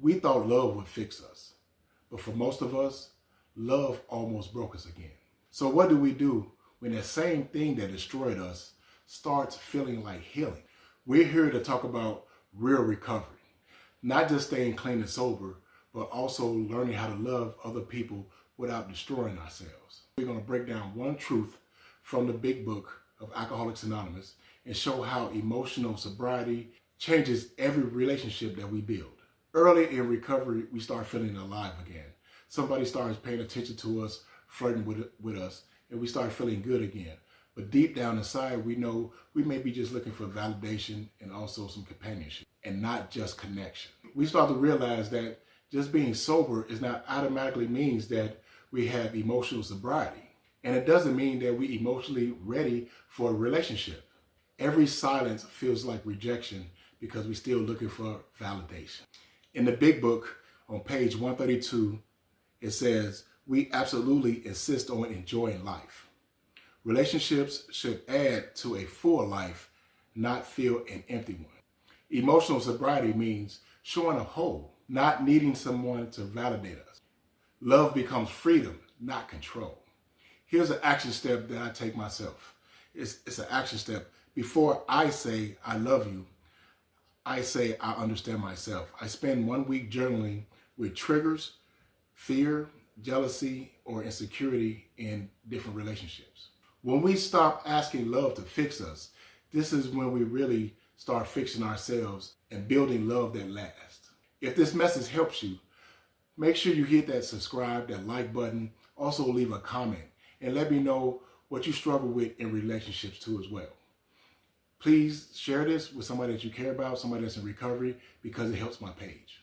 We thought love would fix us, but for most of us, love almost broke us again. So what do we do when that same thing that destroyed us starts feeling like healing? We're here to talk about real recovery, not just staying clean and sober, but also learning how to love other people without destroying ourselves. We're going to break down one truth from the big book of Alcoholics Anonymous and show how emotional sobriety changes every relationship that we build. Early in recovery, we start feeling alive again. Somebody starts paying attention to us, flirting with us, and we start feeling good again. But deep down inside, we know we may be just looking for validation and also some companionship, and not just connection. We start to realize that just being sober is not automatically means that we have emotional sobriety. And it doesn't mean that we emotionally ready for a relationship. Every silence feels like rejection because we're still looking for validation. In the big book, on page 132, it says, we absolutely insist on enjoying life. Relationships should add to a full life, not fill an empty one. Emotional sobriety means showing a whole, not needing someone to validate us. Love becomes freedom, not control. Here's an action step that I take myself. It's an action step. Before I say I love you, I say I understand myself. I spend 1 week journaling with triggers, fear, jealousy, or insecurity in different relationships. When we stop asking love to fix us, this is when we really start fixing ourselves and building love that lasts. If this message helps you, make sure you hit that subscribe, that like button. Also leave a comment and let me know what you struggle with in relationships too as well. Please share this with somebody that you care about, somebody that's in recovery, because it helps my page.